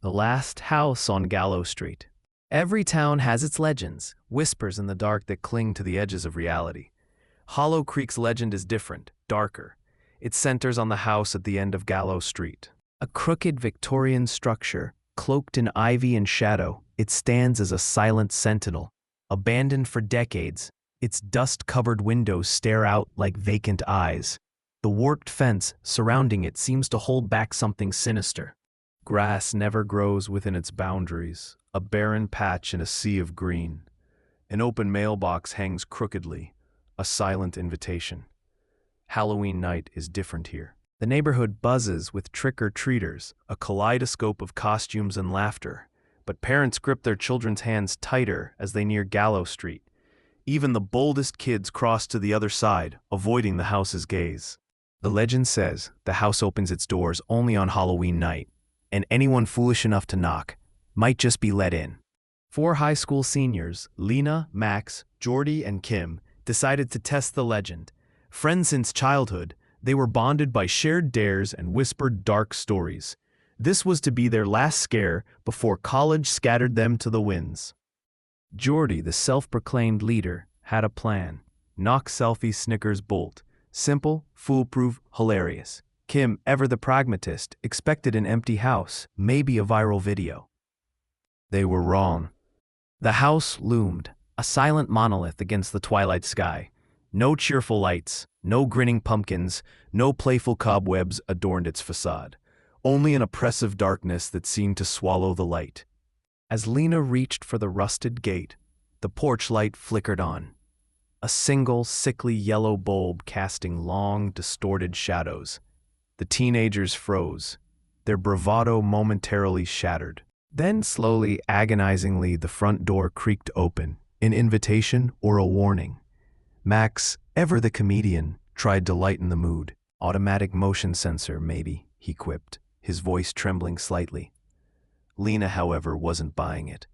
The Last House on Gallow Street. Every town has its legends, whispers in the dark that cling to the edges of reality. Hollow Creek's legend is different, darker. It centers on the house at the end of Gallow Street. A crooked Victorian structure, cloaked in ivy and shadow, it stands as a silent sentinel. Abandoned for decades, its dust-covered windows stare out like vacant eyes. The warped fence surrounding it seems to hold back something sinister. Grass never grows within its boundaries, a barren patch in a sea of green. An open mailbox hangs crookedly, a silent invitation. Halloween night is different here. The neighborhood buzzes with trick-or-treaters, a kaleidoscope of costumes and laughter, but parents grip their children's hands tighter as they near Gallow Street. Even the boldest kids cross to the other side, avoiding the house's gaze. The legend says the house opens its doors only on Halloween night, and anyone foolish enough to knock might just be let in. 4 high school seniors, Lena, Max, Jordy, and Kim, decided to test the legend. Friends since childhood, they were bonded by shared dares and whispered dark stories. This was to be their last scare before college scattered them to the winds. Jordy, the self-proclaimed leader, had a plan. Knock selfie Snickers bolt. Simple, foolproof, hilarious. Kim, ever the pragmatist, expected an empty house, maybe a viral video. They were wrong. The house loomed, a silent monolith against the twilight sky. No cheerful lights, no grinning pumpkins, no playful cobwebs adorned its facade. Only an oppressive darkness that seemed to swallow the light. As Lena reached for the rusted gate, the porch light flickered on. A single, sickly yellow bulb casting long, distorted shadows. The teenagers froze, their bravado momentarily shattered. Then slowly, agonizingly, the front door creaked open, an invitation or a warning. Max, ever the comedian, tried to lighten the mood. Automatic motion sensor, maybe, he quipped, his voice trembling slightly. Lena, however, wasn't buying it.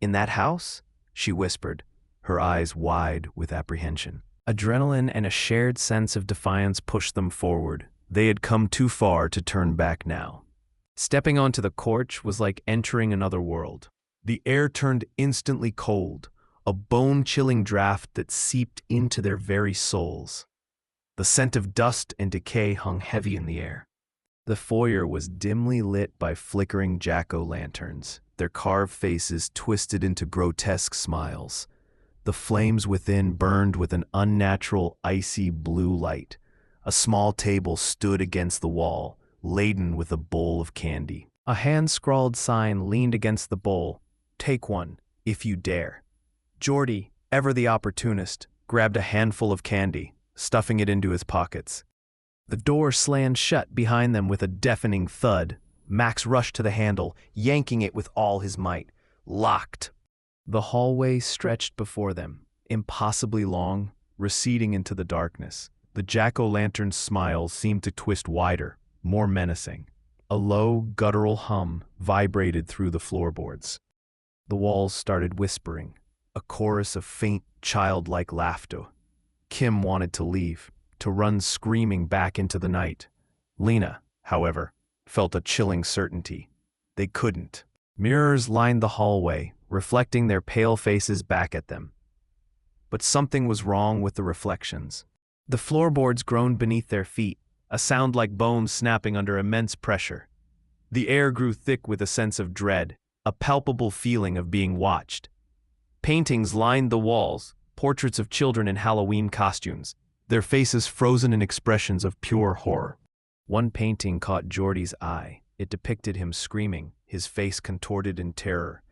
In that house? She whispered, her eyes wide with apprehension. Adrenaline and a shared sense of defiance pushed them forward. They had come too far to turn back now. Stepping onto the porch was like entering another world. The air turned instantly cold, a bone-chilling draft that seeped into their very souls. The scent of dust and decay hung heavy in the air. The foyer was dimly lit by flickering jack-o'-lanterns, their carved faces twisted into grotesque smiles. The flames within burned with an unnatural, icy blue light. A small table stood against the wall, laden with a bowl of candy. A hand-scrawled sign leaned against the bowl. "Take one, if you dare." Jordy, ever the opportunist, grabbed a handful of candy, stuffing it into his pockets. The door slammed shut behind them with a deafening thud. Max rushed to the handle, yanking it with all his might. Locked. The hallway stretched before them, impossibly long, receding into the darkness. The jack-o'-lantern's smile seemed to twist wider, more menacing. A low, guttural hum vibrated through the floorboards. The walls started whispering, a chorus of faint, childlike laughter. Kim wanted to leave, to run screaming back into the night. Lena, however, felt a chilling certainty. They couldn't. Mirrors lined the hallway, reflecting their pale faces back at them. But something was wrong with the reflections. The floorboards groaned beneath their feet, a sound like bones snapping under immense pressure. The air grew thick with a sense of dread, a palpable feeling of being watched. Paintings lined the walls, portraits of children in Halloween costumes, their faces frozen in expressions of pure horror. One painting caught Jordy's eye. It depicted him screaming, his face contorted in terror.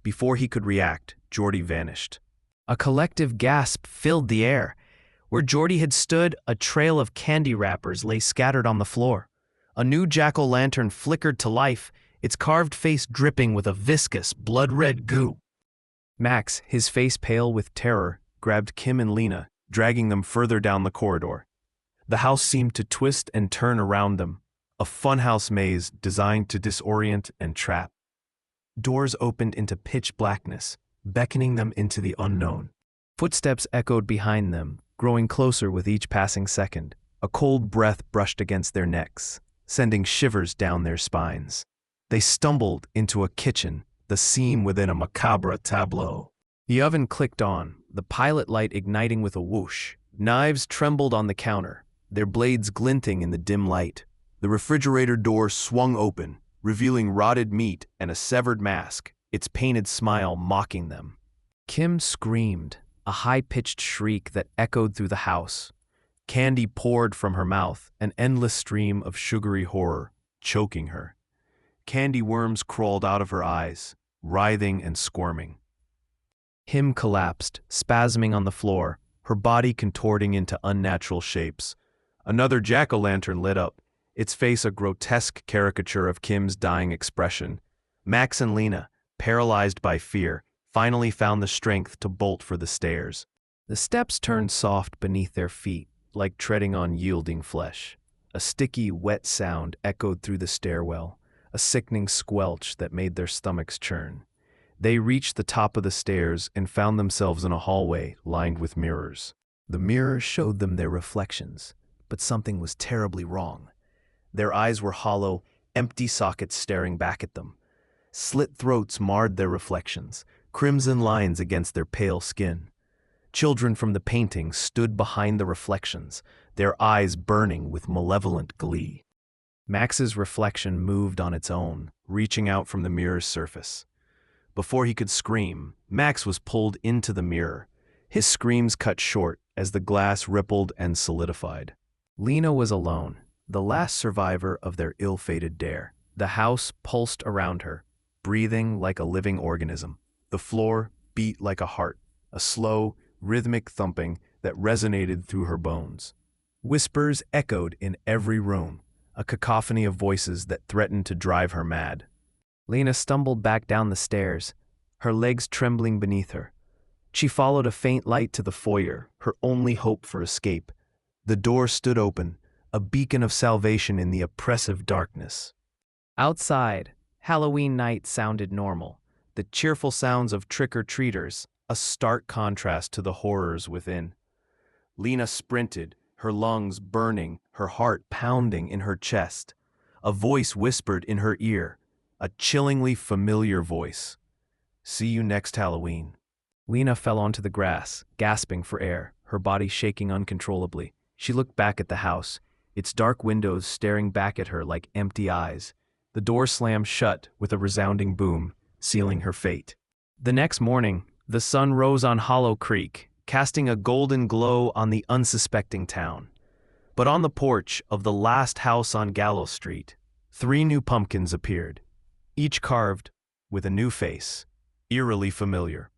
Before he could react, Jordy vanished. A collective gasp filled the air. Where Jordy had stood, a trail of candy wrappers lay scattered on the floor. A new jack-o'-lantern flickered to life, its carved face dripping with a viscous, blood-red goo. Max, his face pale with terror, grabbed Kim and Lena, dragging them further down the corridor. The house seemed to twist and turn around them, a funhouse maze designed to disorient and trap. Doors opened into pitch blackness, beckoning them into the unknown. Footsteps echoed behind them, growing closer with each passing second. A cold breath brushed against their necks, sending shivers down their spines. They stumbled into a kitchen, the scene within a macabre tableau. The oven clicked on, the pilot light igniting with a whoosh. Knives trembled on the counter, their blades glinting in the dim light. The refrigerator door swung open, revealing rotted meat and a severed mask, its painted smile mocking them. Kim screamed, a high-pitched shriek that echoed through the house. Candy poured from her mouth, an endless stream of sugary horror, choking her. Candy worms crawled out of her eyes, writhing and squirming. Kim collapsed, spasming on the floor, her body contorting into unnatural shapes. Another jack-o'-lantern lit up, its face a grotesque caricature of Kim's dying expression. Max and Lena, paralyzed by fear, finally found the strength to bolt for the stairs. The steps turned soft beneath their feet, like treading on yielding flesh. A sticky, wet sound echoed through the stairwell, a sickening squelch that made their stomachs churn. They reached the top of the stairs and found themselves in a hallway lined with mirrors. The mirrors showed them their reflections, but something was terribly wrong. Their eyes were hollow, empty sockets staring back at them. Slit throats marred their reflections, crimson lines against their pale skin. Children from the painting stood behind the reflections, their eyes burning with malevolent glee. Max's reflection moved on its own, reaching out from the mirror's surface. Before he could scream, Max was pulled into the mirror, his screams cut short as the glass rippled and solidified. Lena was alone, the last survivor of their ill-fated dare. The house pulsed around her, breathing like a living organism. The floor beat like a heart, a slow, rhythmic thumping that resonated through her bones. Whispers echoed in every room, a cacophony of voices that threatened to drive her mad. Lena stumbled back down the stairs, her legs trembling beneath her. She followed a faint light to the foyer, her only hope for escape. The door stood open, a beacon of salvation in the oppressive darkness. Outside, Halloween night sounded normal, the cheerful sounds of trick-or-treaters, a stark contrast to the horrors within. Lena sprinted, her lungs burning, her heart pounding in her chest. A voice whispered in her ear, a chillingly familiar voice. "See you next Halloween." Lena fell onto the grass, gasping for air, her body shaking uncontrollably. She looked back at the house, its dark windows staring back at her like empty eyes. The door slammed shut with a resounding boom, sealing her fate. The next morning, the sun rose on Hollow Creek, casting a golden glow on the unsuspecting town. But on the porch of the last house on Gallow Street, 3 new pumpkins appeared, each carved with a new face, eerily familiar.